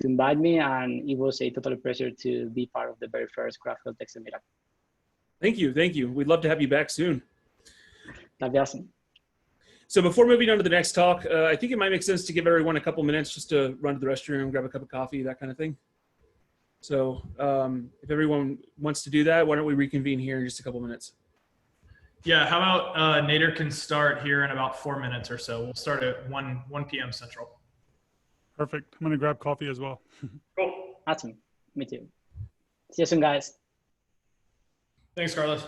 invite me, and it was a total pleasure to be part of the very first GraphQL Texas meetup. Thank you. Thank you. We'd love to have you back soon. That'd be awesome. So before moving on to the next talk, I think it might make sense to give everyone a couple minutes just to run to the restroom, grab a cup of coffee, that kind of thing. So if everyone wants to do that, why don't we reconvene here in just a couple minutes? Yeah, how about Nader can start here in about 4 minutes or so. We'll start at 1 p.m. Central. Perfect. I'm going to grab coffee as well. Cool. Awesome. Me too. See you soon, guys. Thanks, Carlos.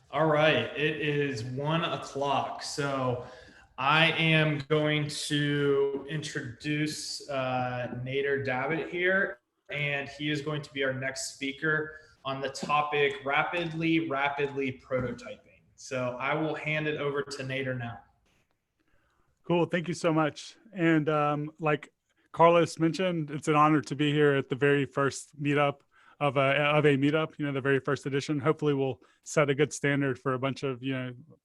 All right, it is 1 o'clock. So I am going to introduce Nader Dabit here, and he is going to be our next speaker on the topic rapidly prototyping. So I will hand it over to Nader now. Cool. Thank you so much. And like Carlos mentioned, it's an honor to be here at the very first meetup a meetup, the very first edition. Hopefully we'll set a good standard for a bunch of,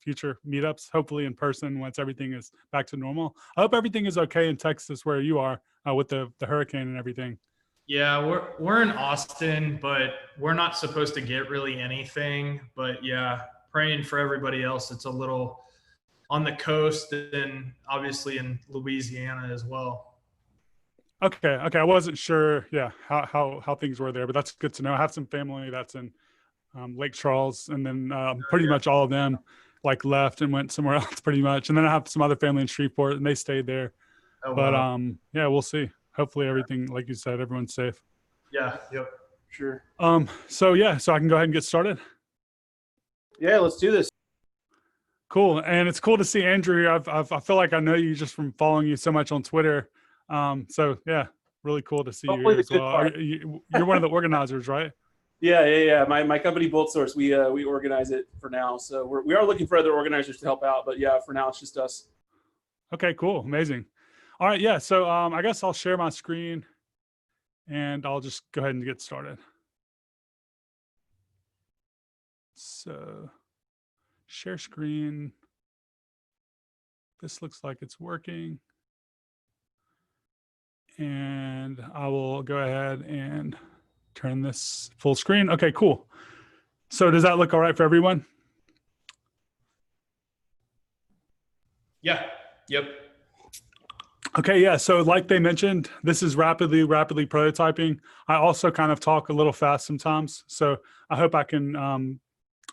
future meetups, hopefully in person once everything is back to normal. I hope everything is okay in Texas where you are with the hurricane and everything. Yeah, we're in Austin, but we're not supposed to get really anything. But yeah, praying for everybody else. It's a little on the coast and obviously in Louisiana as well. Okay. I wasn't sure, how things were there, but that's good to know. I have some family that's in Lake Charles, and then pretty much all of them like left and went somewhere else pretty much. And then I have some other family in Shreveport, and they stayed there. Oh, But wow. yeah, we'll see. Hopefully everything, like you said, everyone's safe. Yeah, yep, sure. So I can go ahead and get started. Yeah, let's do this. Cool. And it's cool to see Andrew here. I feel like I know you just from following you so much on Twitter. So yeah, really cool to see you here as well. You're one of the organizers, right? Yeah. My company BoltSource, we organize it for now. So we are looking for other organizers to help out, but yeah, for now it's just us. Okay, cool. Amazing. All right. Yeah. So I guess I'll share my screen and I'll just go ahead and get started. So share screen. This looks like it's working. And I will go ahead and turn this full screen. Okay, cool. So does that look all right for everyone? Yeah, yep. Okay, yeah. So like they mentioned, this is rapidly prototyping. I also kind of talk a little fast sometimes. So I hope I can, I'm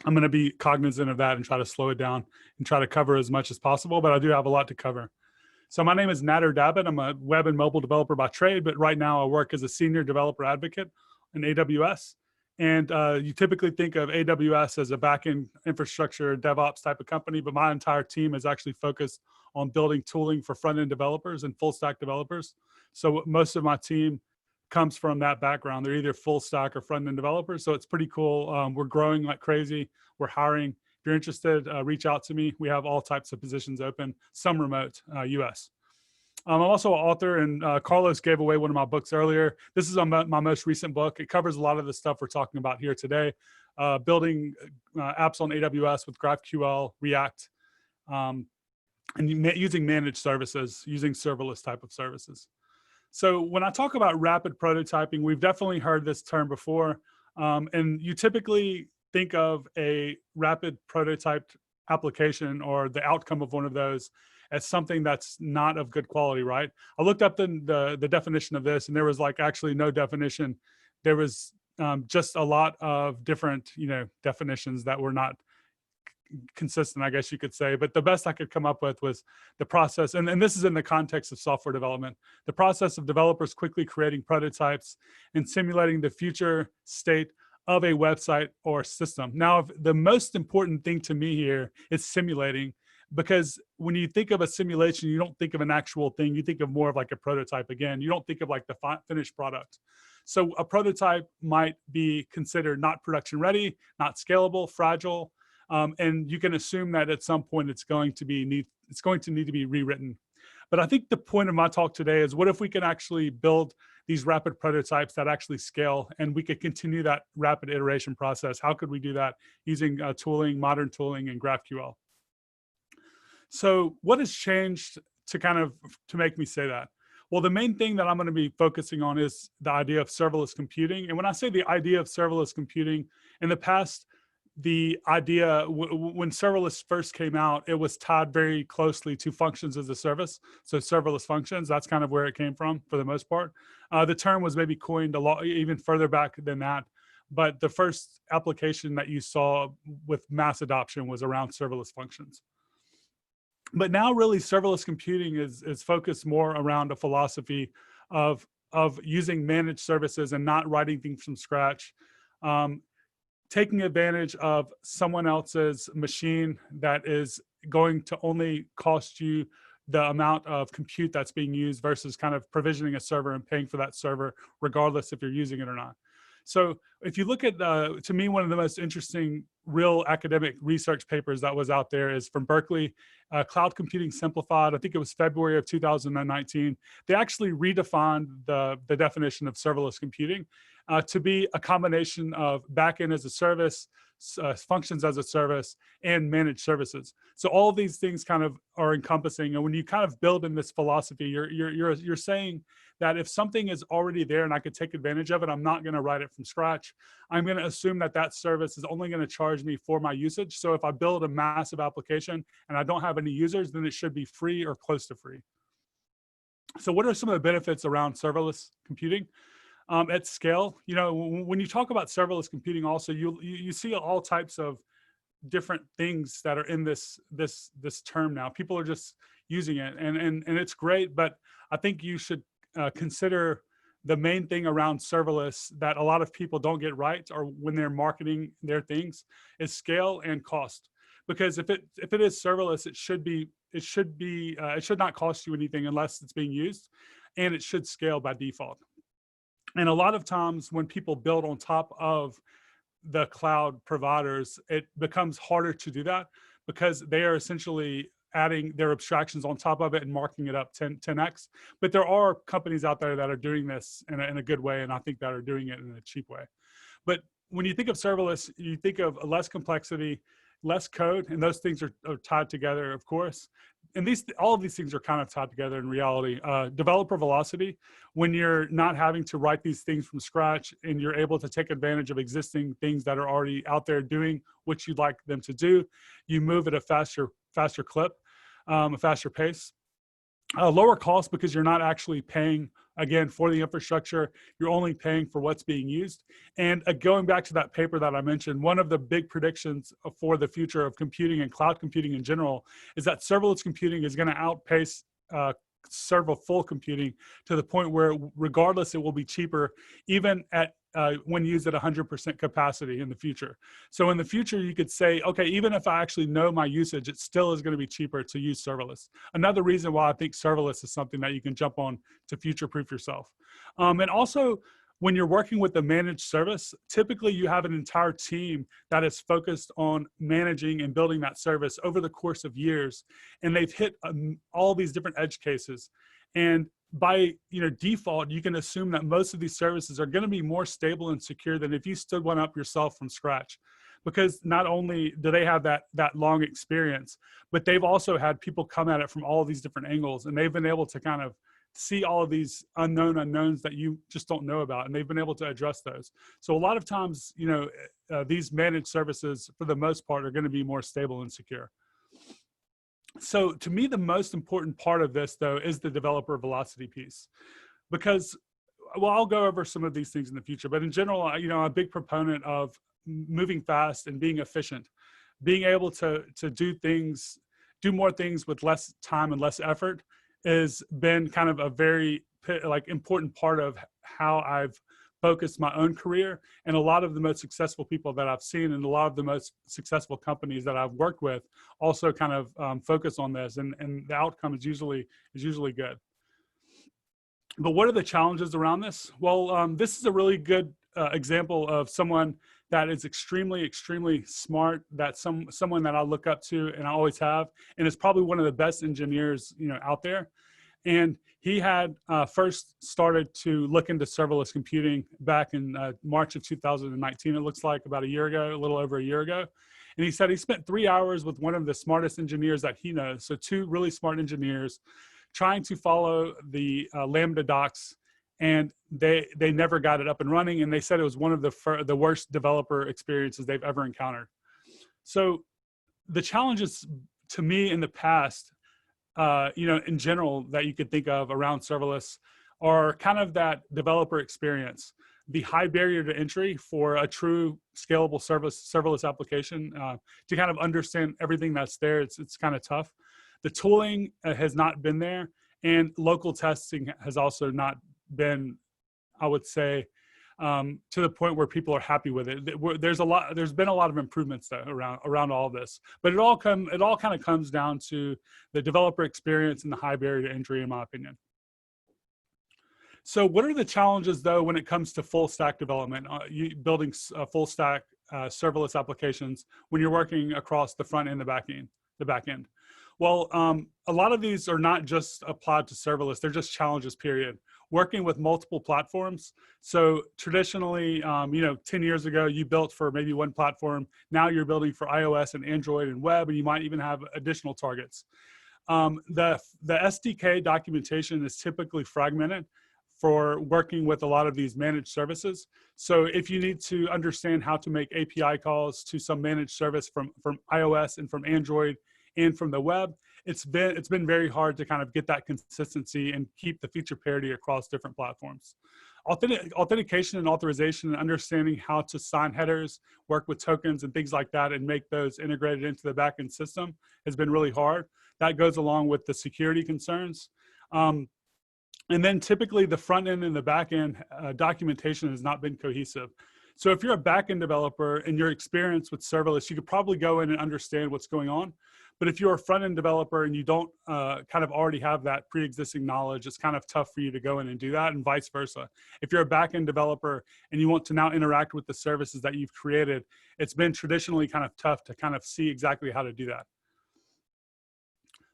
going to be cognizant of that and try to slow it down and try to cover as much as possible, but I do have a lot to cover. So my name is Nader Dabit. I'm a web and mobile developer by trade, but right now I work as a senior developer advocate in AWS. And you typically think of AWS as a backend infrastructure DevOps type of company, but my entire team is actually focused on building tooling for front-end developers and full stack developers. So most of my team comes from that background. They're either full stack or front-end developers. So it's pretty cool. We're growing like crazy. We're hiring. If you're interested, reach out to me. We have all types of positions open, some remote, US. I'm also an author, and Carlos gave away one of my books earlier. This is my most recent book. It covers a lot of the stuff we're talking about here today. Building apps on AWS with GraphQL, React, and using managed services, using serverless type of services. So when I talk about rapid prototyping, we've definitely heard this term before. And you typically think of a rapid prototyped application or the outcome of one of those as something that's not of good quality, right? I looked up the definition of this, and there was like actually no definition. There was just a lot of different, definitions that were not consistent, I guess you could say. But the best I could come up with was the process, and this is in the context of software development, the process of developers quickly creating prototypes and simulating the future state of a website or system. Now, the most important thing to me here is simulating, because when you think of a simulation, you don't think of an actual thing. You think of more of like a prototype. Again, you don't think of like the finished product. So a prototype might be considered not production ready, not scalable, fragile, and you can assume that at some point it's going to need to be rewritten. But I think the point of my talk today is, what if we can actually build these rapid prototypes that actually scale, and we could continue that rapid iteration process? How could we do that using tooling, modern tooling, and GraphQL? So what has changed to make me say that? Well, the main thing that I'm going to be focusing on is the idea of serverless computing. And when I say the idea of serverless computing, in the past, the idea, when serverless first came out, it was tied very closely to functions as a service. So serverless functions, that's kind of where it came from for the most part. The term was maybe coined a lot, even further back than that. But the first application that you saw with mass adoption was around serverless functions. But now really serverless computing is focused more around a philosophy of using managed services and not writing things from scratch. Taking advantage of someone else's machine that is going to only cost you the amount of compute that's being used, versus kind of provisioning a server and paying for that server regardless if you're using it or not. So if you look at, to me, one of the most interesting real academic research papers that was out there is from Berkeley, Cloud Computing Simplified. I think it was February of 2019. They actually redefined the definition of serverless computing to be a combination of backend as a service, functions as a service, and managed services. So all of these things kind of are encompassing. And when you kind of build in this philosophy, you're saying that if something is already there and I could take advantage of it, I'm not going to write it from scratch. I'm going to assume that that service is only going to charge me for my usage. So if I build a massive application and I don't have any users, then it should be free or close to free. So what are some of the benefits around serverless computing? At scale, you know, when you talk about serverless computing, also you see all types of different things that are in this term now. People are just using it, and it's great. But I think you should consider the main thing around serverless that a lot of people don't get right, or when they're marketing their things, is scale and cost. Because if it is serverless, it should not cost you anything unless it's being used, and it should scale by default. And a lot of times when people build on top of the cloud providers, it becomes harder to do that because they are essentially adding their abstractions on top of it and marking it up 10x. But there are companies out there that are doing this in a good way, and I think that are doing it in a cheap way. But when you think of serverless, you think of less complexity, less code, and those things are tied together, of course. And all of these things are kind of tied together in reality. Developer velocity, when you're not having to write these things from scratch and you're able to take advantage of existing things that are already out there doing what you'd like them to do, you move at a faster clip, a faster pace. Lower cost because you're not actually paying, again, for the infrastructure. You're only paying for what's being used. And going back to that paper that I mentioned, one of the big predictions for the future of computing and cloud computing in general is that serverless computing is going to outpace full computing to the point where regardless, it will be cheaper even at when used at 100% capacity in the future. So in the future, you could say, okay, even if I actually know my usage, it still is going to be cheaper to use serverless. Another reason why I think serverless is something that you can jump on to future-proof yourself. And also, when you're working with a managed service, typically you have an entire team that is focused on managing and building that service over the course of years. And they've hit all these different edge cases. And by default, you can assume that most of these services are going to be more stable and secure than if you stood one up yourself from scratch. Because not only do they have that long experience, but they've also had people come at it from all of these different angles. And they've been able to kind of see all of these unknown unknowns that you just don't know about, and they've been able to address those. So a lot of times, these managed services, for the most part, are going to be more stable and secure. So to me, the most important part of this, though, is the developer velocity piece, because, well, I'll go over some of these things in the future, but in general, I'm a big proponent of moving fast and being efficient, being able to do more things with less time and less effort has been kind of a very important part of how I've focused my own career. And a lot of the most successful people that I've seen and a lot of the most successful companies that I've worked with also kind of focus on this, and the outcome is usually good. But what are the challenges around this? Well, this is a really good example of someone that is extremely, extremely smart, that's someone that I look up to and I always have, and is probably one of the best engineers out there. And he had first started to look into serverless computing back in March of 2019. It looks like about a year ago, a little over a year ago. And he said he spent 3 hours with one of the smartest engineers that he knows. So 2 really smart engineers trying to follow the Lambda docs, and they never got it up and running. And they said it was one of the worst developer experiences they've ever encountered. So the challenges to me in the past, in general, that you could think of around serverless are kind of that developer experience, the high barrier to entry for a true scalable serverless application. To kind of understand everything that's there, it's kind of tough. The tooling has not been there, and local testing has also not been, I would say, to the point where people are happy with it. There's been a lot of improvements though around all this, but it all kind of comes down to the developer experience and the high barrier to entry, in my opinion. So what are the challenges though when it comes to full stack development, building full stack serverless applications when you're working across the front and the back end? Well, a lot of these are not just applied to serverless, they're just challenges, period. Working with multiple platforms. So traditionally, 10 years ago, you built for maybe one platform. Now you're building for iOS and Android and web, and you might even have additional targets. The SDK documentation is typically fragmented for working with a lot of these managed services. So if you need to understand how to make API calls to some managed service from iOS and from Android and from the web, it's been very hard to kind of get that consistency and keep the feature parity across different platforms. Authentication and authorization and understanding how to sign headers, work with tokens and things like that and make those integrated into the backend system has been really hard. That goes along with the security concerns. And then typically the front end and the back end documentation has not been cohesive. So if you're a back-end developer and you're experienced with serverless, you could probably go in and understand what's going on. But if you're a front-end developer and you don't kind of already have that pre-existing knowledge, it's kind of tough for you to go in and do that, and vice versa. If you're a back-end developer and you want to now interact with the services that you've created, it's been traditionally kind of tough to kind of see exactly how to do that.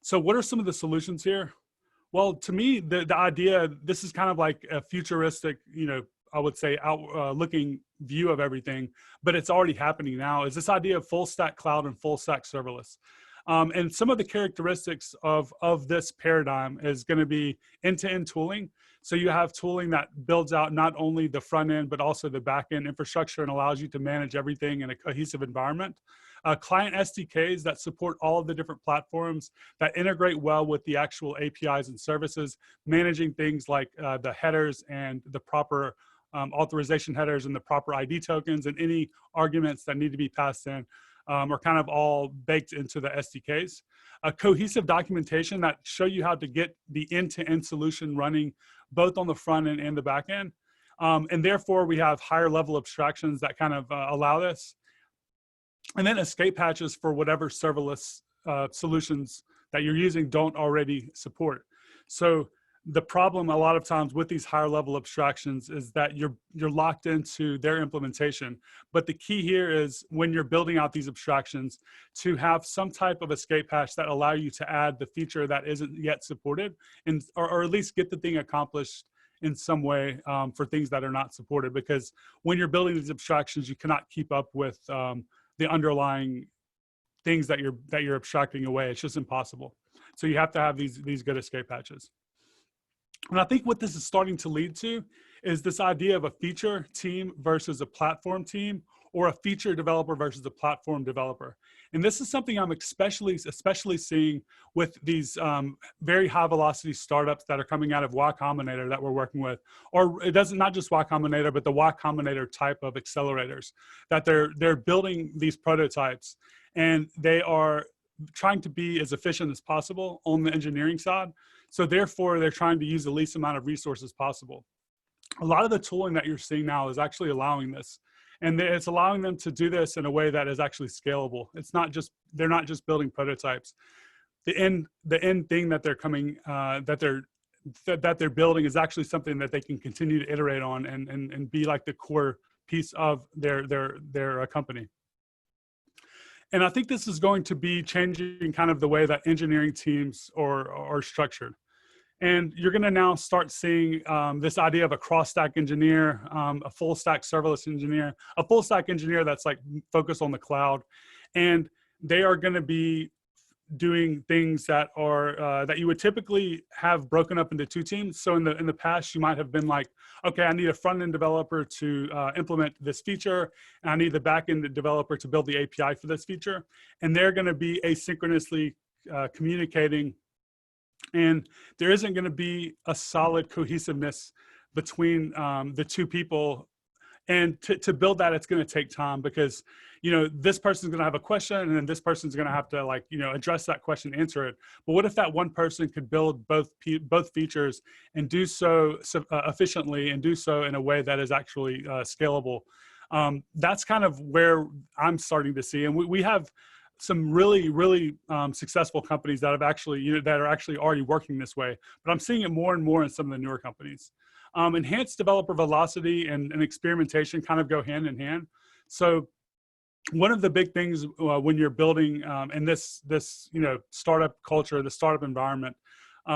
So what are some of the solutions here? Well, to me, the idea, this is kind of like a futuristic, I would say looking view of everything, but it's already happening now, is this idea of full stack cloud and full stack serverless. And some of the characteristics of this paradigm is going to be end-to-end tooling. So you have tooling that builds out not only the front end, but also the back end infrastructure and allows you to manage everything in a cohesive environment. Client SDKs that support all of the different platforms that integrate well with the actual APIs and services, managing things like the headers and the proper authorization headers and the proper ID tokens and any arguments that need to be passed in are kind of all baked into the SDKs. A cohesive documentation that show you how to get the end-to-end solution running both on the front end and the back end. And therefore, we have higher level abstractions that kind of allow this. And then escape hatches for whatever serverless solutions that you're using don't already support. So the problem a lot of times with these higher level abstractions is that you're locked into their implementation. But the key here is when you're building out these abstractions to have some type of escape hatch that allow you to add the feature that isn't yet supported, and or at least get the thing accomplished in some way for things that are not supported. Because when you're building these abstractions, you cannot keep up with the underlying things that you're abstracting away. It's just impossible. So you have to have these good escape hatches. And I think what this is starting to lead to is this idea of a feature team versus a platform team, or a feature developer versus a platform developer. And this is something I'm especially seeing with these very high velocity startups that are coming out of Y Combinator that we're working with, or it doesn't, not just Y Combinator, but the Y Combinator type of accelerators, that they're building these prototypes and they are trying to be as efficient as possible on the engineering side. So therefore, they're trying to use the least amount of resources possible. A lot of the tooling that you're seeing now is actually allowing this. And it's allowing them to do this in a way that is actually scalable. It's not just, they're not just building prototypes. The end thing that they're coming, that they're building is actually something that they can continue to iterate on and be like the core piece of their company. And I think this is going to be changing kind of the way that engineering teams are structured. And you're going to now start seeing this idea of a cross-stack engineer, a full-stack serverless engineer, a full-stack engineer that's like focused on the cloud. And they are going to be doing things that are that you would typically have broken up into two teams. So in the past, you might have been like, okay, I need a front-end developer to implement this feature, and I need the back-end developer to build the API for this feature. And they're going to be asynchronously communicating. And there isn't going to be a solid cohesiveness between the two people. And to build that, it's going to take time because, this person's going to have a question and then this person's going to have to address that question, answer it. But what if that one person could build both features and do so efficiently and do so in a way that is actually scalable? That's kind of where I'm starting to see. And we have some really successful companies that have actually, that are actually already working this way, but I'm seeing it more and more in some of the newer companies. Enhanced developer velocity and experimentation kind of go hand in hand. So one of the big things when you're building in this startup culture, the startup environment,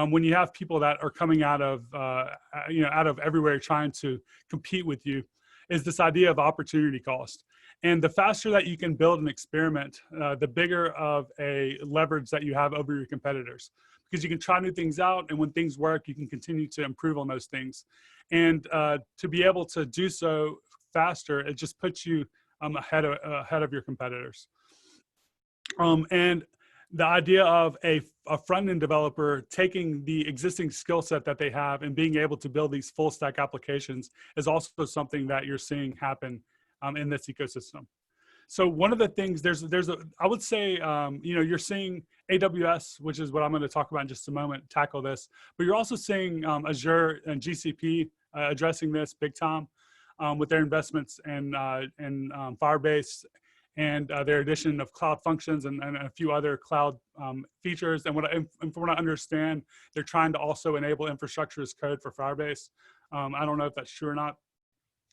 when you have people that are coming out of out of everywhere trying to compete with you, is this idea of opportunity cost. And the faster that you can build an experiment, the bigger of a leverage that you have over your competitors, because you can try new things out, and when things work, you can continue to improve on those things. And to be able to do so faster, it just puts you ahead of your competitors. And the idea of a front-end developer taking the existing skill set that they have and being able to build these full stack applications is also something that you're seeing happen in this ecosystem. So one of the things, I would say, you're seeing AWS, which is what I'm going to talk about in just a moment, tackle this, but you're also seeing Azure and GCP addressing this big time with their investments in Firebase and their addition of cloud functions and a few other cloud features. And from what I understand, they're trying to also enable infrastructure as code for Firebase. I don't know if that's true or not.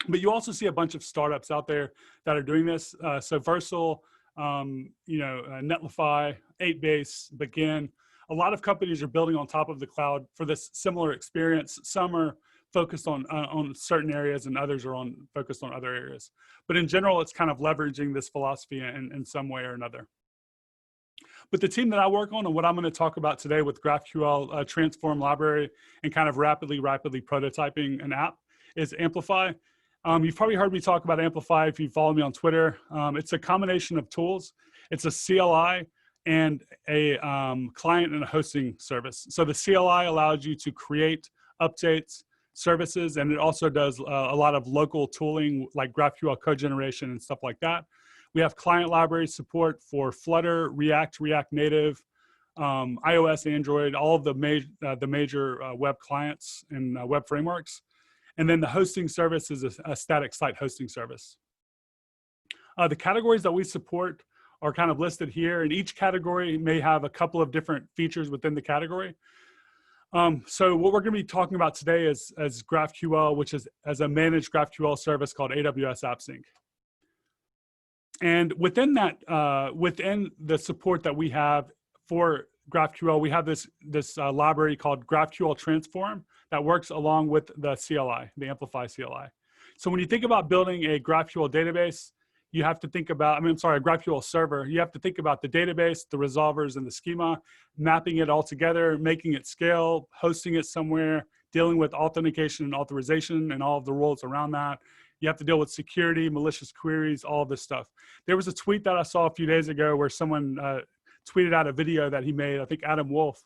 But you also see a bunch of startups out there that are doing this. So Versal, Netlify, 8base, Begin. A lot of companies are building on top of the cloud for this similar experience. Some are focused on certain areas, and others are focused on other areas. But in general, it's kind of leveraging this philosophy in some way or another. But the team that I work on, and what I'm going to talk about today with GraphQL Transform library and kind of rapidly prototyping an app, is Amplify. You've probably heard me talk about Amplify if you follow me on Twitter. It's a combination of tools. It's a CLI and a client and a hosting service. So the CLI allows you to create updates, services, and it also does a lot of local tooling like GraphQL code generation and stuff like that. We have client library support for Flutter, React, React Native, iOS, Android, all of the major web clients and web frameworks. And then the hosting service is a static site hosting service. The categories that we support are kind of listed here, and each category may have a couple of different features within the category. So what we're going to be talking about today is GraphQL, which is as a managed GraphQL service called AWS AppSync. And within that, within the support that we have for GraphQL, we have this library called GraphQL Transform that works along with the CLI, the Amplify CLI. So when you think about building a GraphQL database, you have to think about, a GraphQL server, you have to think about the database, the resolvers, and the schema, mapping it all together, making it scale, hosting it somewhere, dealing with authentication and authorization and all of the rules around that. You have to deal with security, malicious queries, all of this stuff. There was a tweet that I saw a few days ago where someone tweeted out a video that he made, I think Adam Wolf,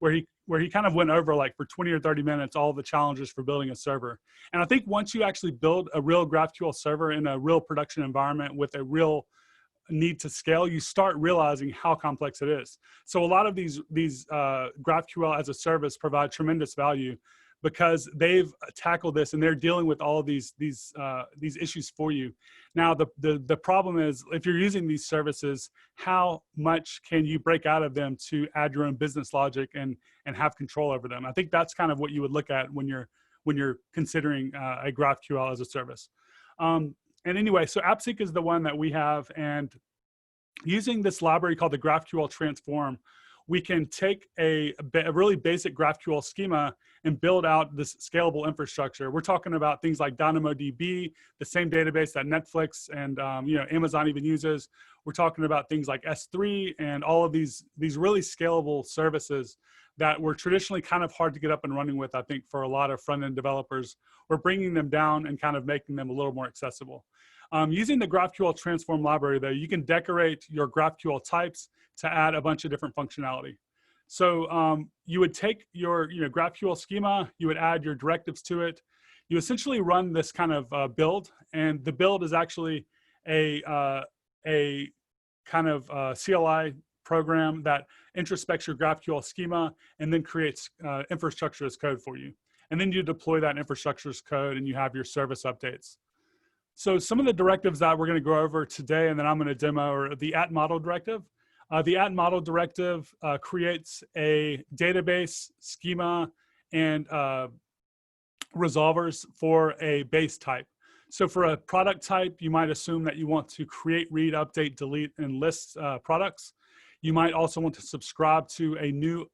where he kind of went over, like, for 20 or 30 minutes all the challenges for building a server. And I think once you actually build a real GraphQL server in a real production environment with a real need to scale, you start realizing how complex it is. So a lot of these GraphQL as a service provide tremendous value because they've tackled this and they're dealing with all of these issues for you. Now, the problem is, if you're using these services, how much can you break out of them to add your own business logic and have control over them? I think that's kind of what you would look at when you're considering a GraphQL as a service. And anyway, so AppSync is the one that we have, and using this library called the GraphQL Transform, we can take a really basic GraphQL schema and build out this scalable infrastructure. We're talking about things like DynamoDB, the same database that Netflix and Amazon even uses. We're talking about things like S3 and all of these really scalable services that were traditionally kind of hard to get up and running with, I think, for a lot of front-end developers. We're bringing them down and kind of making them a little more accessible. Using the GraphQL Transform library, though, you can decorate your GraphQL types to add a bunch of different functionality. So you would take your GraphQL schema, you would add your directives to it. You essentially run this kind of build, and the build is actually a kind of CLI program that introspects your GraphQL schema and then creates infrastructure as code for you. And then you deploy that infrastructure as code, and you have your service updates. So some of the directives that we're going to go over today and then I'm going to demo are the @model directive. The @model directive creates a database schema and resolvers for a base type. So for a product type, you might assume that you want to create, read, update, delete, and list products. You might also want to subscribe to a new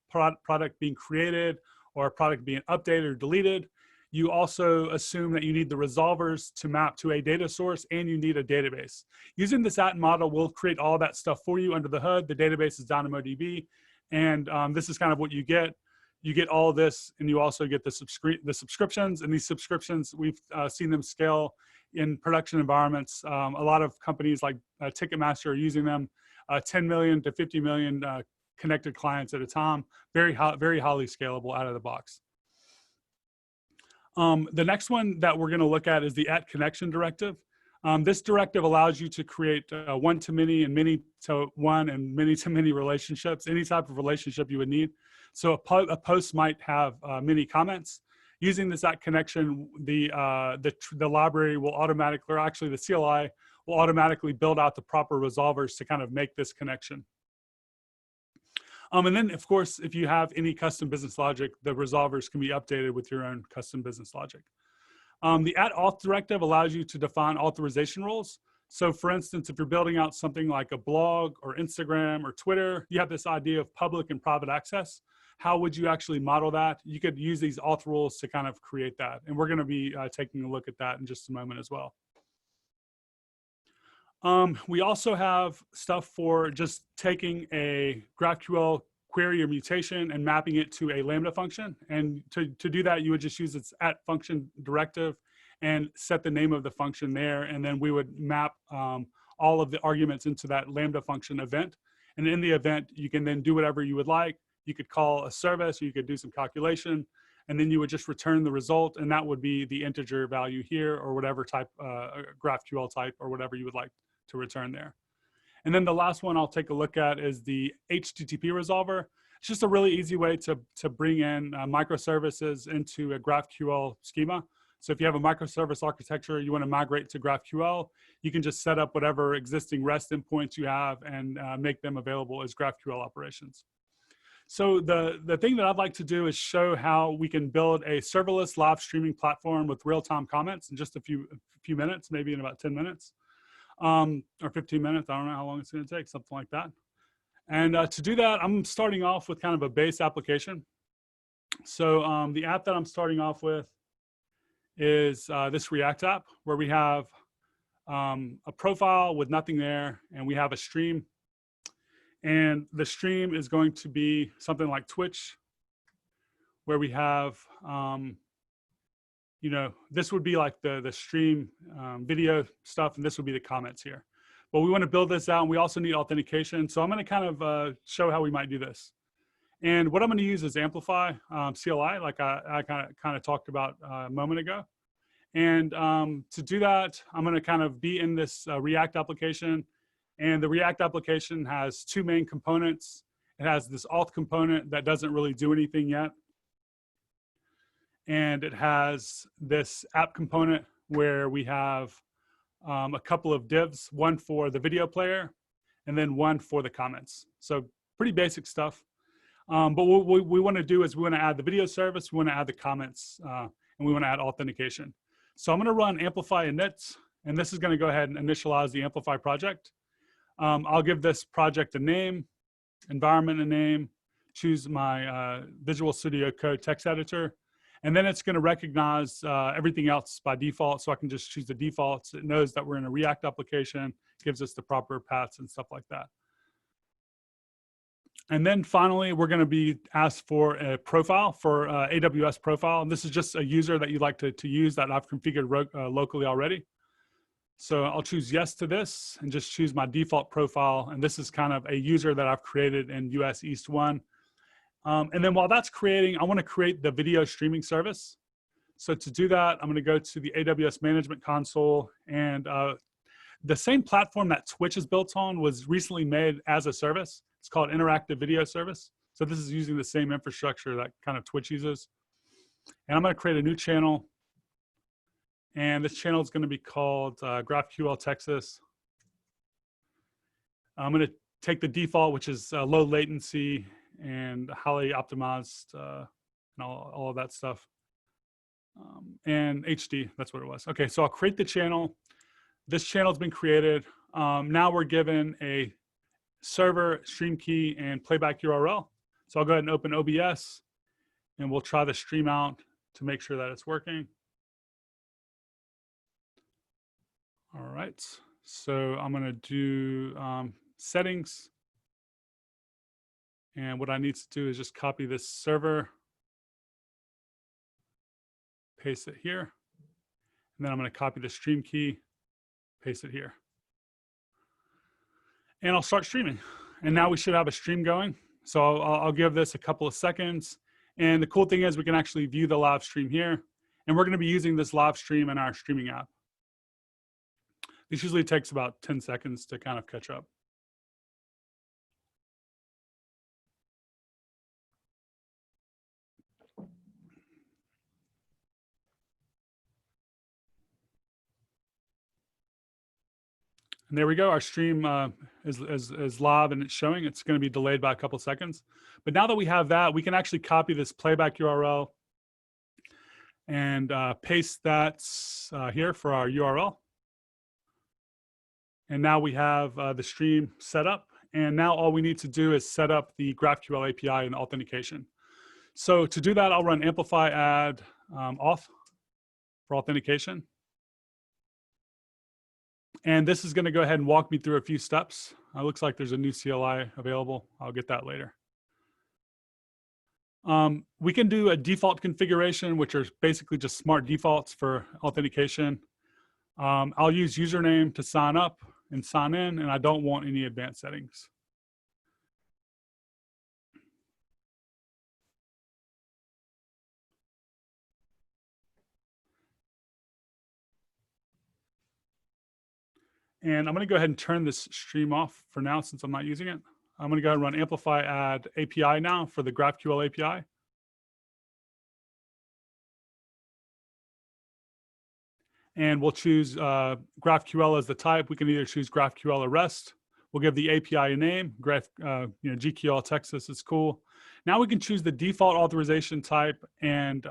product being created or a product being updated or deleted. You also assume that you need the resolvers to map to a data source, and you need a database. Using this AT model will create all that stuff for you under the hood. The database is DynamoDB, and this is kind of what you get. You get all of this, and you also get the subscriptions. And these subscriptions, we've seen them scale in production environments. A lot of companies like Ticketmaster are using them, 10 million to 50 million connected clients at a time. Very highly scalable out of the box. The next one that we're going to look at is the @connection directive. This directive allows you to create one-to-many and many-to-one and many-to-many relationships, any type of relationship you would need. So a post might have many comments. Using this @connection, the library will automatically, or actually the CLI will automatically build out the proper resolvers to kind of make this connection. And then, of course, if you have any custom business logic, the resolvers can be updated with your own custom business logic. The @auth directive allows you to define authorization rules. So for instance, if you're building out something like a blog or Instagram or Twitter, you have this idea of public and private access. How would you actually model that? You could use these auth rules to kind of create that. And we're going to be taking a look at that in just a moment as well. We also have stuff for just taking a GraphQL query or mutation and mapping it to a Lambda function. And to do that, you would just use its @function directive and set the name of the function there. And then we would map all of the arguments into that Lambda function event. And in the event, you can then do whatever you would like. You could call a service, or you could do some calculation, and then you would just return the result. And that would be the integer value here, or whatever type, GraphQL type, or whatever you would like to return there. And then the last one I'll take a look at is the HTTP resolver. It's just a really easy way to bring in microservices into a GraphQL schema. So if you have a microservice architecture, you want to migrate to GraphQL, you can just set up whatever existing REST endpoints you have and make them available as GraphQL operations. So the thing that I'd like to do is show how we can build a serverless live streaming platform with real-time comments in just a few minutes, maybe in about 10 minutes. Or 15 minutes. I don't know how long it's going to take, something like that. And to do that, I'm starting off with kind of a base application. So the app that I'm starting off with is this React app, where we have a profile with nothing there, and we have a stream. And the stream is going to be something like Twitch, where we have, you know, this would be like the stream video stuff, and this would be the comments here. But we want to build this out, and we also need authentication. So I'm going to kind of show how we might do this. And what I'm going to use is Amplify CLI, like I kind of talked about a moment ago. And to do that, I'm going to kind of be in this React application. And the React application has two main components. It has this auth component that doesn't really do anything yet. And it has this app component where we have a couple of divs, one for the video player and then one for the comments. So pretty basic stuff. But what we want to do is we want to add the video service, we want to add the comments, and we want to add authentication. So I'm going to run Amplify init, and this is going to go ahead and initialize the Amplify project. I'll give this project a name, environment a name, choose my Visual Studio Code text editor, and then it's going to recognize everything else by default, so I can just choose the defaults. It knows that we're in a React application, gives us the proper paths and stuff like that. And then finally, we're going to be asked for a profile, for AWS profile. And this is just a user that you'd like to use that I've configured locally already. So I'll choose yes to this and just choose my default profile. And this is kind of a user that I've created in US East 1. And then while that's creating, I want to create the video streaming service. So to do that, I'm going to go to the AWS Management Console. And the same platform that Twitch is built on was recently made as a service. It's called Interactive Video Service. So this is using the same infrastructure that kind of Twitch uses. And I'm going to create a new channel. And this channel is going to be called GraphQL Texas. I'm going to take the default, which is low latency and highly optimized and all of that stuff. and HD, that's what it was. Okay, so I'll create the channel. This channel's been created. Now we're given a server, stream key, and playback URL. So I'll go ahead and open OBS, and we'll try the stream out to make sure that it's working. All right, so I'm gonna do settings. And what I need to do is just copy this server, paste it here. And then I'm gonna copy the stream key, paste it here. And I'll start streaming. And now we should have a stream going. So I'll give this a couple of seconds. And the cool thing is we can actually view the live stream here. And we're gonna be using this live stream in our streaming app. This usually takes about 10 seconds to kind of catch up. And there we go. Our stream is live and it's showing. It's going to be delayed by a couple seconds. But now that we have that, we can actually copy this playback URL and paste that here for our URL. And now we have the stream set up. And now all we need to do is set up the GraphQL API and authentication. So to do that, I'll run amplify add auth for authentication. And this is going to go ahead and walk me through a few steps. It looks like there's a new CLI available. I'll get that later. We can do a default configuration, which are basically just smart defaults for authentication. I'll use username to sign up and sign in, and I don't want any advanced settings. And I'm going to go ahead and turn this stream off for now since I'm not using it. I'm going to go ahead and run amplify add API now for the GraphQL API. And we'll choose GraphQL as the type. We can either choose GraphQL or REST. We'll give the API a name. GQL Texas is cool. Now we can choose the default authorization type and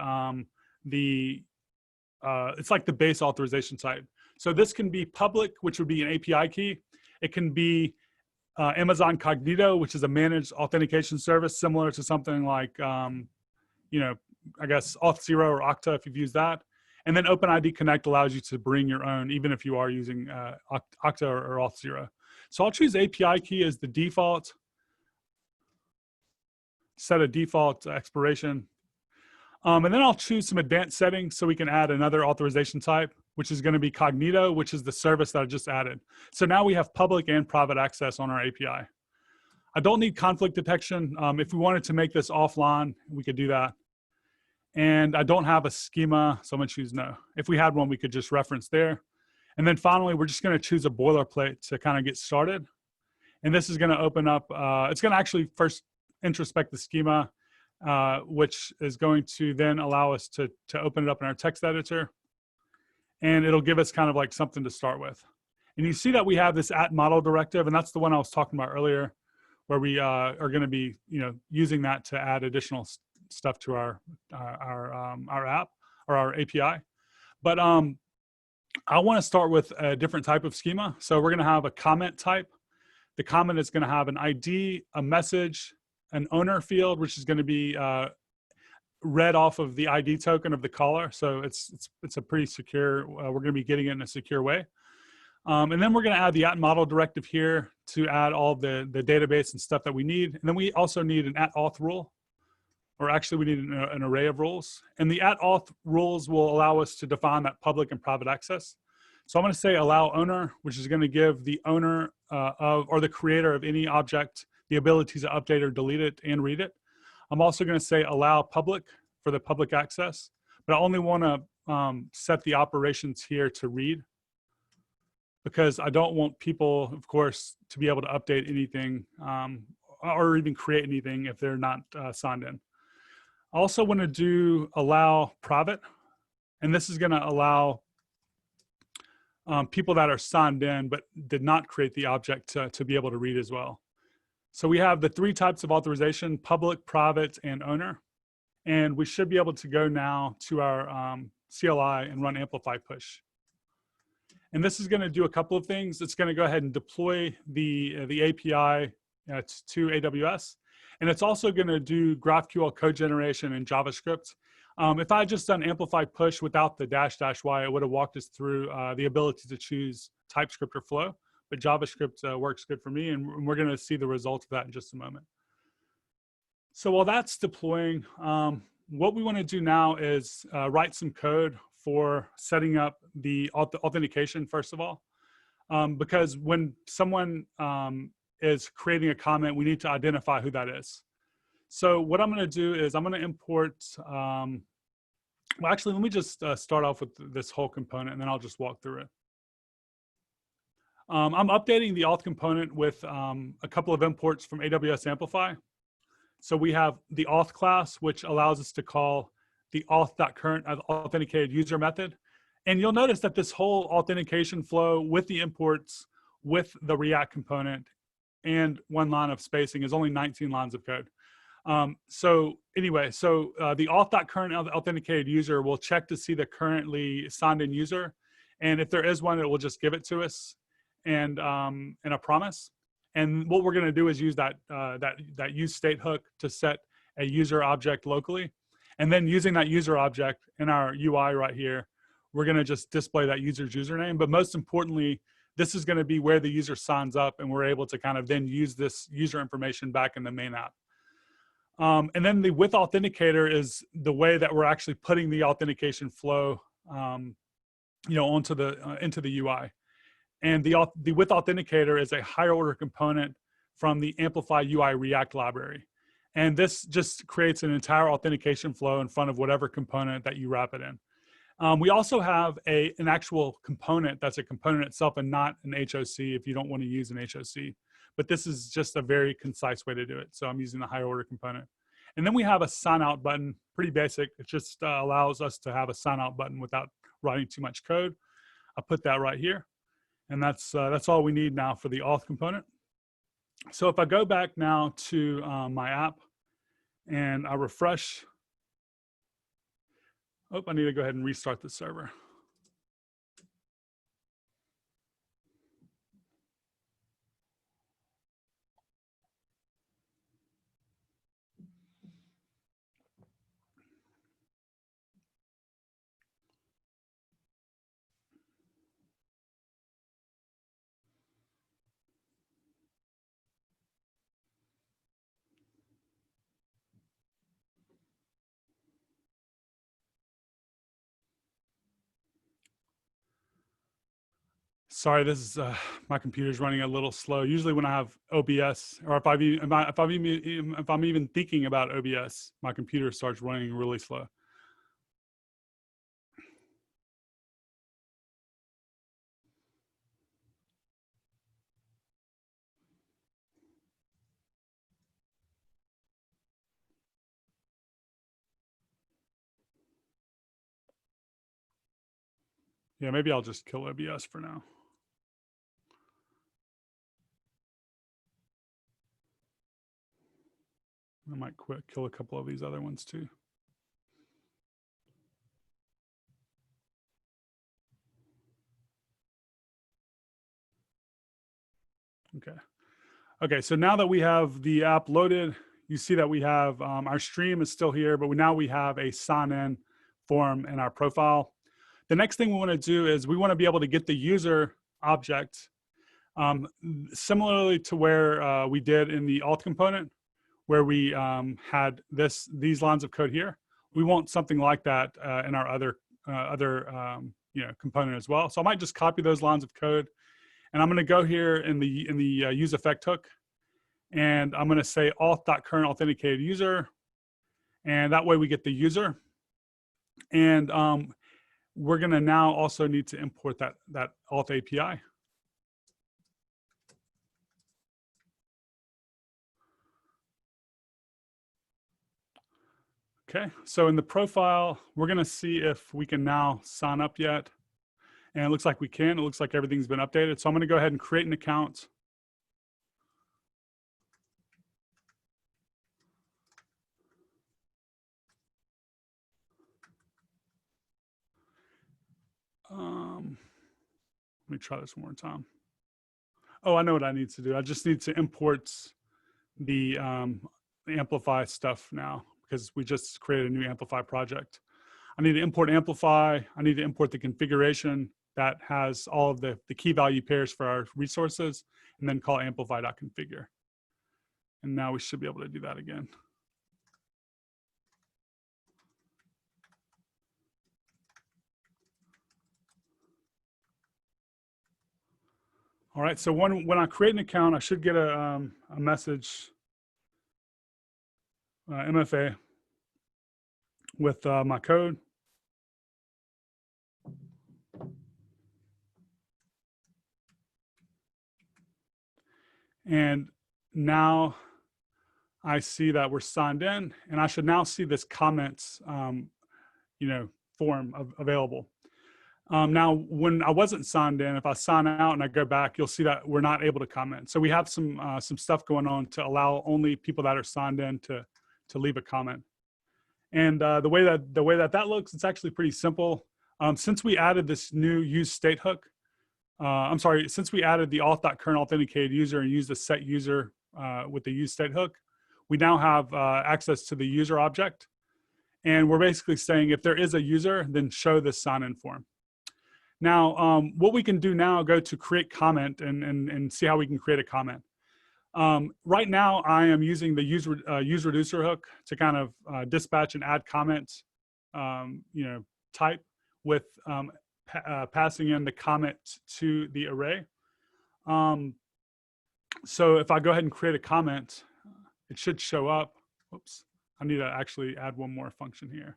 it's like the base authorization type. So this can be public, which would be an API key. It can be Amazon Cognito, which is a managed authentication service similar to something like, I guess Auth0 or Okta if you've used that. And then OpenID Connect allows you to bring your own, even if you are using Okta or Auth0. So I'll choose API key as the default, set a default expiration. And then I'll choose some advanced settings so we can add another authorization type, which is going to be Cognito, which is the service that I just added. So now we have public and private access on our API. I don't need conflict detection. If we wanted to make this offline, we could do that. And I don't have a schema, so I'm going to choose no. If we had one, we could just reference there. And then finally, we're just going to choose a boilerplate to kind of get started. And this is going to open up, it's going to actually first introspect the schema, which is going to then allow us to open it up in our text editor. And it'll give us kind of like something to start with. And you see that we have this @model directive, and that's the one I was talking about earlier, where we are going to be, using that to add additional stuff to our app or our API. But I want to start with a different type of schema. So we're going to have a comment type. The comment is going to have an ID, a message, an owner field, which is going to be read off of the ID token of the caller. So it's a pretty secure, we're going to be getting it in a secure way. And then we're going to add the @model directive here to add all the database and stuff that we need. And then we also need an @auth rule, or actually we need an array of rules. And the @auth rules will allow us to define that public and private access. So I'm going to say allow owner, which is going to give the owner or the creator of any object the ability to update or delete it and read it. I'm also going to say allow public for the public access, but I only want to set the operations here to read, because I don't want people, of course, to be able to update anything or even create anything if they're not signed in. I also want to do allow private, and this is going to allow people that are signed in but did not create the object to be able to read as well. So we have the 3 types of authorization: public, private, and owner. And we should be able to go now to our CLI and run Amplify push. And this is going to do a couple of things. It's going to go ahead and deploy the API to AWS. And it's also going to do GraphQL code generation in JavaScript. If I had just done Amplify push without the --y, it would have walked us through the ability to choose TypeScript or Flow. But JavaScript works good for me, and we're going to see the results of that in just a moment. So while that's deploying, what we want to do now is write some code for setting up the authentication, first of all, because when someone is creating a comment, we need to identify who that is. So what I'm going to do is I'm going to import, well, actually, let me just start off with this whole component, and then I'll just walk through it. I'm updating the auth component with a couple of imports from AWS Amplify. So we have the auth class, which allows us to call the auth.current authenticated user method. And you'll notice that this whole authentication flow with the imports, with the React component, and one line of spacing is only 19 lines of code. So anyway, the auth.current authenticated user will check to see the currently signed in user. And if there is one, it will just give it to us and a promise. And what we're going to do is use that use state hook to set a user object locally. And then using that user object in our UI right here, we're going to just display that user's username. But most importantly, this is going to be where the user signs up, and we're able to kind of then use this user information back in the main app. And then the with authenticator is the way that we're actually putting the authentication flow, onto into the UI. And the with authenticator is a higher order component from the Amplify UI React library. And this just creates an entire authentication flow in front of whatever component that you wrap it in. We also have an actual component that's a component itself and not an HOC if you don't want to use an HOC. But this is just a very concise way to do it. So I'm using the higher order component. And then we have a sign out button, pretty basic. It just allows us to have a sign out button without writing too much code. I'll put that right here. And that's all we need now for the auth component. So if I go back now to my app and I refresh, I need to go ahead and restart the server. Sorry, this is my computer's running a little slow. Usually when I have OBS, or if I'm even thinking about OBS, my computer starts running really slow. Yeah, maybe I'll just kill OBS for now. I might kill a couple of these other ones too. Okay, so now that we have the app loaded, you see that we have our stream is still here, but now we have a sign in form in our profile. The next thing we want to do is we want to be able to get the user object similarly to where we did in the auth component, where we had these lines of code here. We want something like that in our other component as well. So I might just copy those lines of code, and I'm going to go here in the use effect hook, and I'm going to say auth.current authenticated user, and that way we get the user. And we're going to now also need to import that auth API. Okay, so in the profile, we're going to see if we can now sign up yet. And it looks like we can. It looks like everything's been updated. So I'm going to go ahead and create an account. me try this one more time. Oh, I know what I need to do. I just need to import the Amplify stuff now because we just created a new Amplify project. I need to import Amplify. I need to import the configuration that has all of the key value pairs for our resources, and then call amplify.configure. And now we should be able to do that again. All right, so when I create an account, I should get a message, MFA, with my code. And now I see that we're signed in, and I should now see this comments, form available. Now, when I wasn't signed in, if I sign out and I go back, you'll see that we're not able to comment. So we have some stuff going on to allow only people that are signed in to leave a comment. And the way that looks, it's actually pretty simple. Since we added this new use state hook, since we added the auth.current authenticated user and used the set user with the use state hook, we now have access to the user object. And we're basically saying if there is a user, then show this sign-in form. Now, what we can do now, go to create comment and see how we can create a comment. Right now, I am using the use reducer hook to kind of dispatch and add comments, type with passing in the comment to the array. So if I go ahead and create a comment, it should show up. Whoops, I need to actually add one more function here.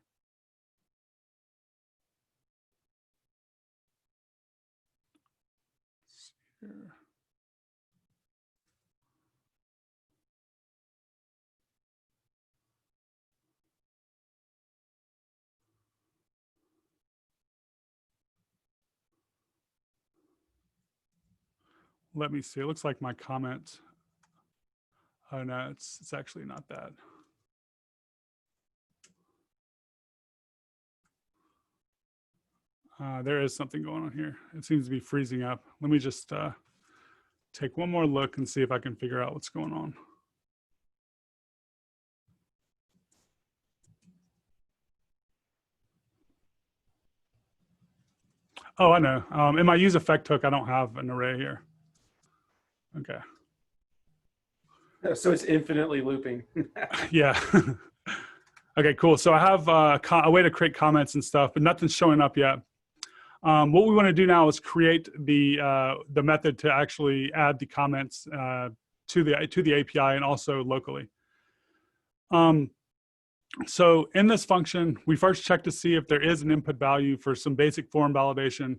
Here. Let me see. It looks like my comment. Oh no, it's actually not that. There is something going on here. It seems to be freezing up. Let me just take one more look and see if I can figure out what's going on. Oh, I know. In my use effect hook, I don't have an array here. Okay. So it's infinitely looping. Yeah. Okay, cool. So I have a way to create comments and stuff, but nothing's showing up yet. What we want to do now is create the method to actually add the comments to the API and also locally. So in this function, we first check to see if there is an input value for some basic form validation.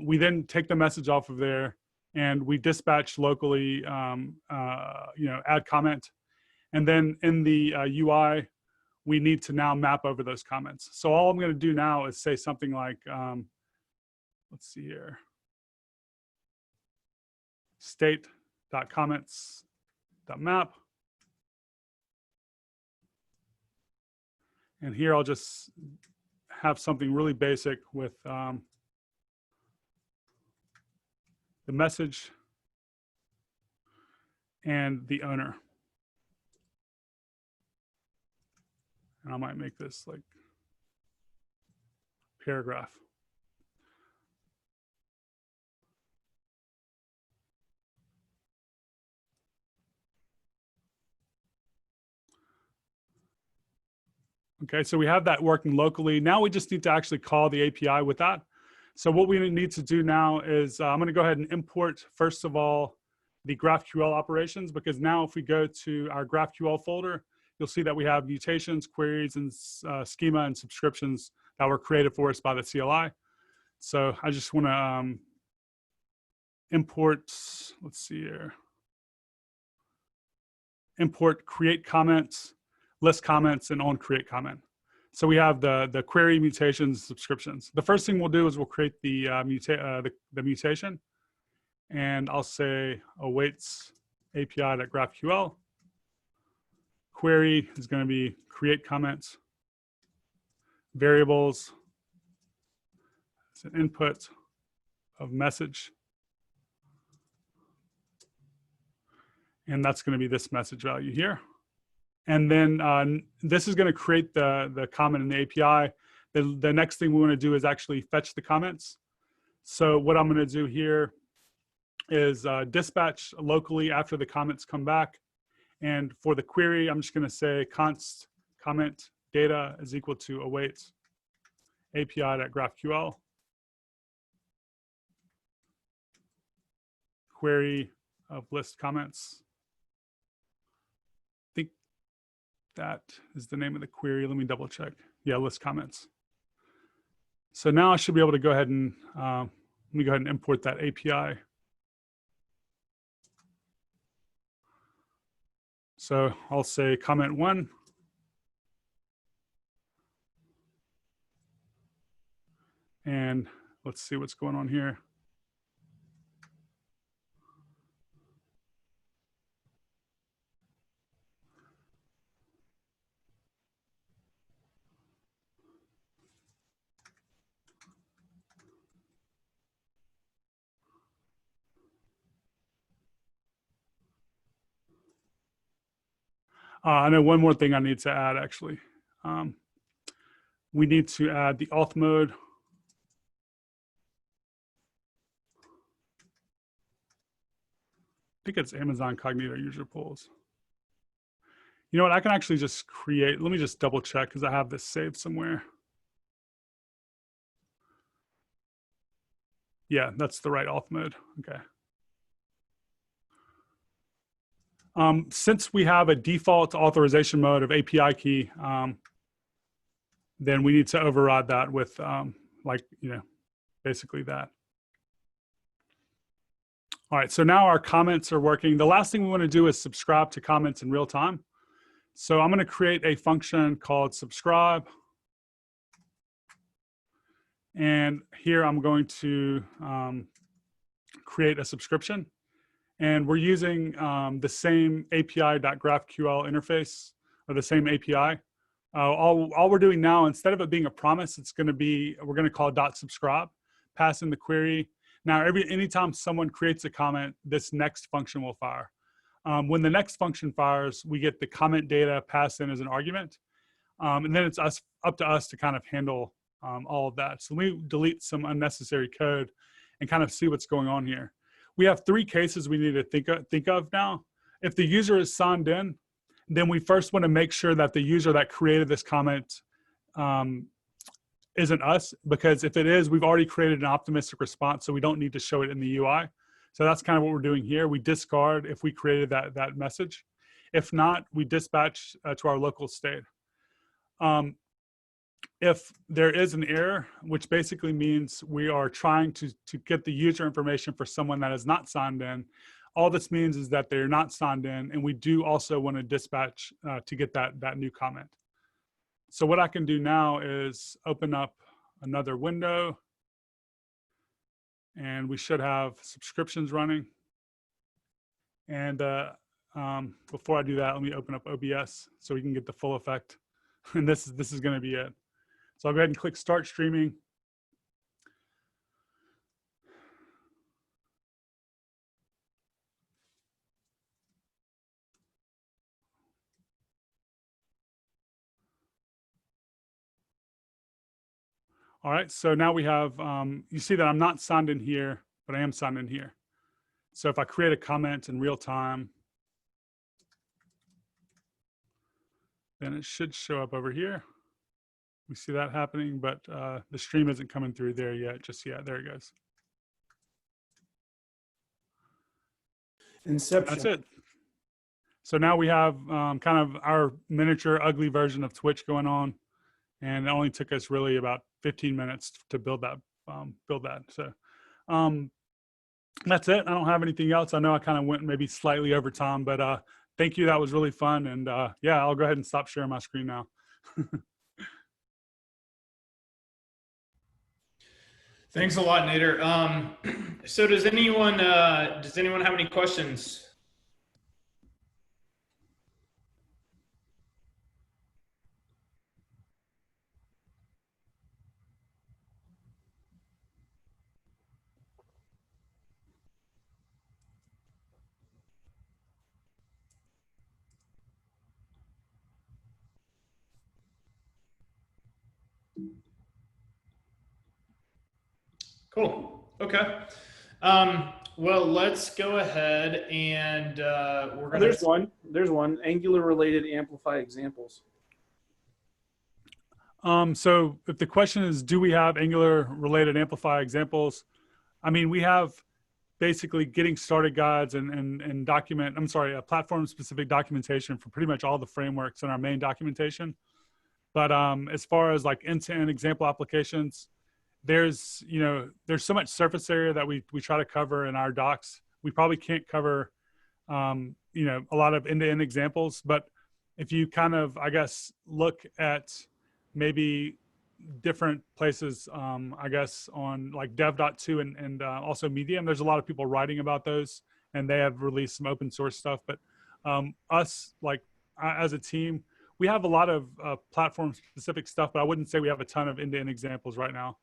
We then take the message off of there, and we dispatch locally, add comment. And then in the UI, we need to now map over those comments. So all I'm going to do now is say something like, let's see here, state.comments.map. And here I'll just have something really basic with the message and the owner. And I might make this like paragraph. Okay, so we have that working locally. Now we just need to actually call the API with that. So what we need to do now is I'm going to go ahead and import, first of all, the GraphQL operations, because now if we go to our GraphQL folder, you'll see that we have mutations, queries, and schema and subscriptions that were created for us by the CLI. So I just want to import, let's see here, import create comments, list comments, and on create comment. So we have the query, mutations, subscriptions. The first thing we'll do is we'll create the mutation, and I'll say awaits API.GraphQL. Query is going to be create comments. Variables, it's an input of message. And that's going to be this message value here. And then this is going to create the comment in the API. The next thing we want to do is actually fetch the comments. So what I'm going to do here is dispatch locally after the comments come back. And for the query, I'm just going to say const comment data is equal to await API.GraphQL. Query of list comments. I think that is the name of the query. Let me double check. Yeah, list comments. So now I should be able to go ahead and let me go ahead and import that API. So I'll say comment 1. And let's see what's going on here. I know one more thing I need to add, actually. We need to add the auth mode. I think it's Amazon Cognito user pools. You know what? I can actually just create, let me just double check because I have this saved somewhere. Yeah, that's the right auth mode. Okay. Since we have a default authorization mode of API key, then we need to override that with basically that. All right, so now our comments are working. The last thing we want to do is subscribe to comments in real time. So I'm going to create a function called subscribe. And here I'm going to create a subscription. And we're using the same API.GraphQL interface, or the same API. All we're doing now, instead of it being a promise, it's going to be, we're going to call .subscribe, pass in the query. Now, anytime someone creates a comment, this next function will fire. When the next function fires, we get the comment data passed in as an argument. And then it's up to us to kind of handle all of that. So let me delete some unnecessary code and kind of see what's going on here. We have 3 cases we need to think of now. If the user is signed in, then we first want to make sure that the user that created this comment isn't us, because if it is, we've already created an optimistic response, so we don't need to show it in the UI. So that's kind of what we're doing here. We discard if we created that message. If not, we dispatch to our local state. If there is an error, which basically means we are trying to get the user information for someone that is not signed in, all this means is that they're not signed in, and we do also want to dispatch to get that new comment. So what I can do now is open up another window, and we should have subscriptions running. And before I do that, let me open up OBS so we can get the full effect. And this is going to be it. So I'll go ahead and click Start Streaming. All right, so now we have, you see that I'm not signed in here, but I am signed in here. So if I create a comment in real time, then it should show up over here. We see that happening, but the stream isn't coming through there yet, just yet. There it goes. Inception. That's it. So now we have kind of our miniature ugly version of Twitch going on, and it only took us really about 15 minutes to build that. So that's it. I don't have anything else. I know I kind of went maybe slightly over time, but thank you. That was really fun. And yeah, I'll go ahead and stop sharing my screen now. Thanks a lot, Nader. So does anyone have any questions? Cool. Okay. Well, let's go ahead and we're going to. There's one. Angular related Amplify examples. So if the question is, do we have Angular related Amplify examples? I mean, we have basically getting started guides and platform specific documentation for pretty much all the frameworks in our main documentation. But as far as like end-to-end example applications, there's so much surface area that we try to cover in our docs. We probably can't cover, a lot of end-to-end examples, but if you kind of, I guess, look at maybe different places, I guess on like dev.to and also Medium, there's a lot of people writing about those and they have released some open source stuff, but us, like as a team, we have a lot of platform specific stuff, but I wouldn't say we have a ton of end-to-end examples right now,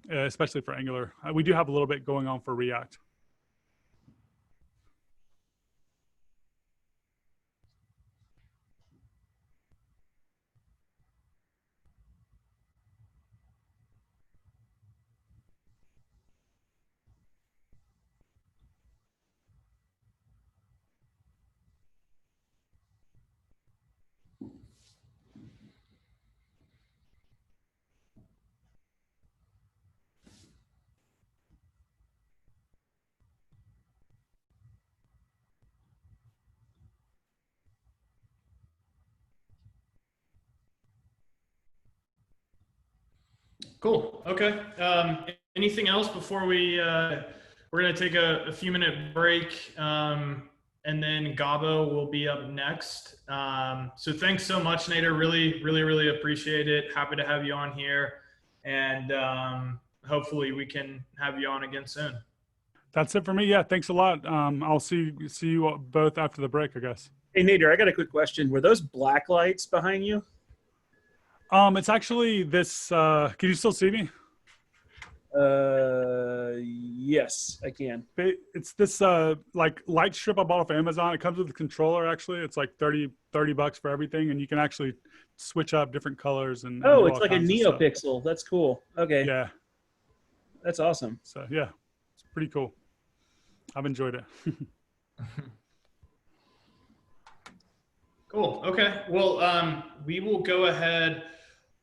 especially for Angular. We do have a little bit going on for React. Cool. Okay. Anything else before we're going to take a few minute break, and then Gabo will be up next. So thanks so much, Nader. Really appreciate it. Happy to have you on here, and hopefully we can have you on again soon. That's it for me. Yeah, thanks a lot. I'll see you both after the break, I guess. Hey, Nader, I got a quick question. Were those black lights behind you? It's actually this, can you still see me? Yes, I can. It's this like light strip I bought off Amazon. It comes with a controller actually. It's like $30 for everything, and you can actually switch up different colors and oh, it's like a NeoPixel. That's cool. Okay. Yeah. That's awesome. So yeah, it's pretty cool. I've enjoyed it. Cool. Okay. Well, we will go ahead.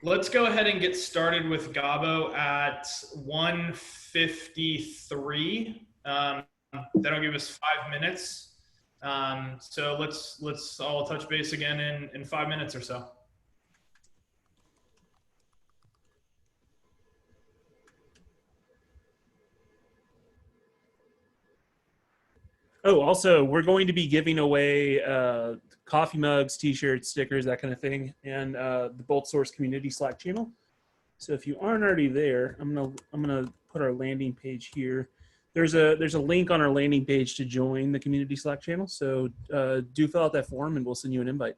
Let's go ahead and get started with Gabo at 1:53. That'll give us 5 minutes. So let's all touch base again in 5 minutes or so. Oh, also, we're going to be giving away coffee mugs, t-shirts, stickers, that kind of thing, and the BoltSource community Slack channel. So if you aren't already there, I'm gonna put our landing page here. There's a link on our landing page to join the community Slack channel. So do fill out that form, and we'll send you an invite.